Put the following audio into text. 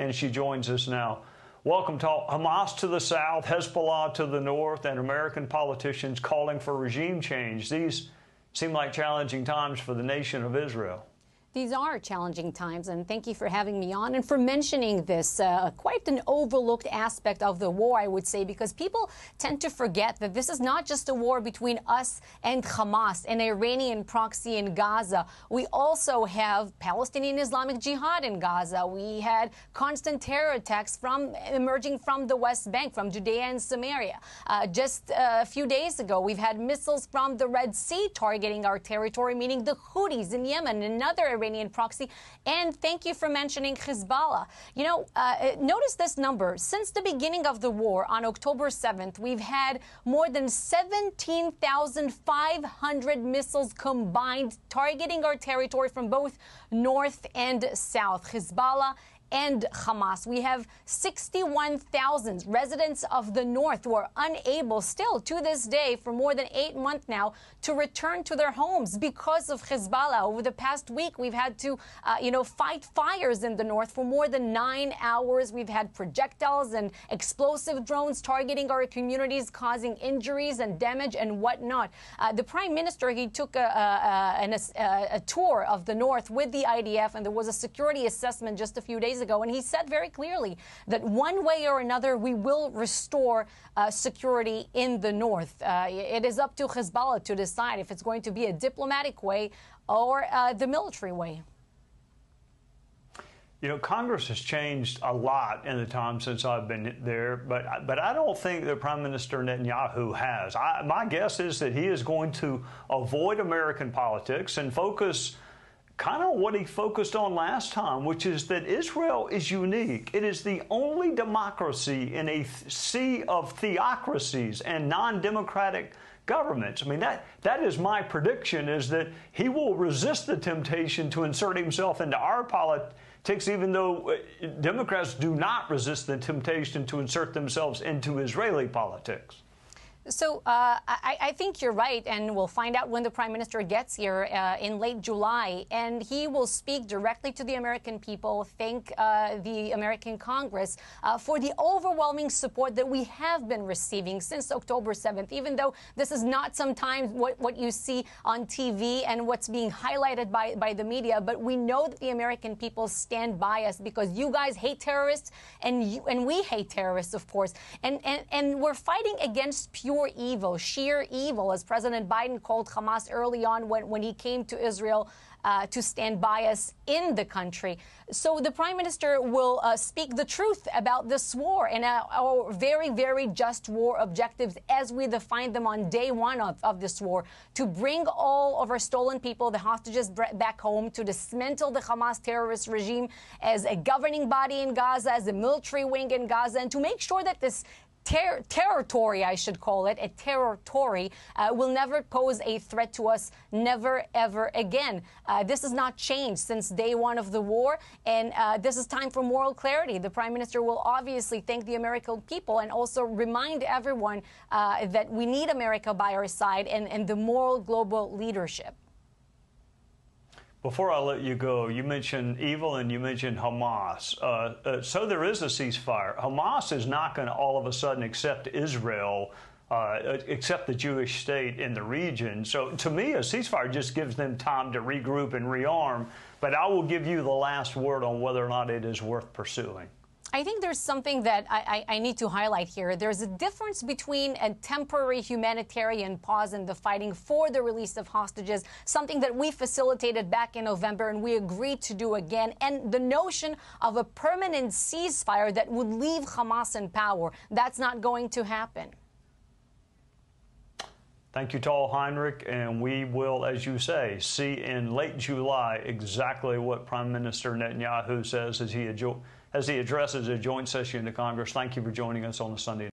and she joins us now. Welcome, Tal. Hamas to the south, Hezbollah to the north, and American politicians calling for regime change. These seem like challenging times for the nation of Israel. These are challenging times, and thank you for having me on and for mentioning this, quite an overlooked aspect of the war, I would say, because people tend to forget that this is not just a war between us and Hamas, an Iranian proxy in Gaza. We also have Palestinian Islamic Jihad in Gaza. We had constant terror attacks emerging from the West Bank, from Judea and Samaria. Just a few days ago, we've had missiles from the Red Sea targeting our territory, meaning the Houthis in Yemen, another Iranian proxy. And thank you for mentioning Hezbollah. You know, notice this number. Since the beginning of the war on October 7th, we've had more than 17,500 missiles combined targeting our territory from both north and south. Hezbollah and Hamas. We have 61,000 residents of the north who are unable still to this day for more than 8 months now to return to their homes because of Hezbollah. Over the past week, we've had to, fight fires in the north for more than 9 hours. We've had projectiles and explosive drones targeting our communities, causing injuries and damage and whatnot. The Prime Minister, he took a tour of the north with the IDF, and there was a security assessment just a few days ago, and he said very clearly that one way or another we will restore security in the north. It is up to Hezbollah to decide if it's going to be a diplomatic way or the military way. You know, Congress has changed a lot in the time since I've been there, but I don't think that Prime Minister Netanyahu has. My guess is that he is going to avoid American politics and focus kind of what he focused on last time, which is that Israel is unique. It is the only democracy in a sea of theocracies and non-democratic governments. I mean, that is my prediction, is that he will resist the temptation to insert himself into our politics, even though Democrats do not resist the temptation to insert themselves into Israeli politics. So I think you're right, and we'll find out when the Prime Minister gets here in late July, and he will speak directly to the American people, thank the American Congress for the overwhelming support that we have been receiving since October 7th, even though this is not sometimes what you see on TV and what's being highlighted by the media, but we know that the American people stand by us because you guys hate terrorists, and we hate terrorists, of course, and we're fighting against pure evil, sheer evil, as President Biden called Hamas early on when he came to Israel to stand by us in the country. So the Prime Minister will speak the truth about this war and our very, very just war objectives as we defined them on day one of this war, to bring all of our stolen people, the hostages, back home, to dismantle the Hamas terrorist regime as a governing body in Gaza, as a military wing in Gaza, and to make sure that this territory, I should call it, a territory, will never pose a threat to us, never, ever again. This has not changed since day one of the war, and this is time for moral clarity. The Prime Minister will obviously thank the American people and also remind everyone that we need America by our side and the moral global leadership. Before I let you go, you mentioned evil and you mentioned Hamas. So there is a ceasefire. Hamas is not going to all of a sudden accept Israel, accept the Jewish state in the region. So to me, a ceasefire just gives them time to regroup and rearm. But I will give you the last word on whether or not it is worth pursuing. I think there's something that I need to highlight here. There's a difference between a temporary humanitarian pause in the fighting for the release of hostages, something that we facilitated back in November and we agreed to do again, and the notion of a permanent ceasefire that would leave Hamas in power. That's not going to happen. Thank you, Tal Heinrich, and we will, as you say, see in late July exactly what Prime Minister Netanyahu says as he addresses a joint session of Congress. Thank you for joining us on the Sunday.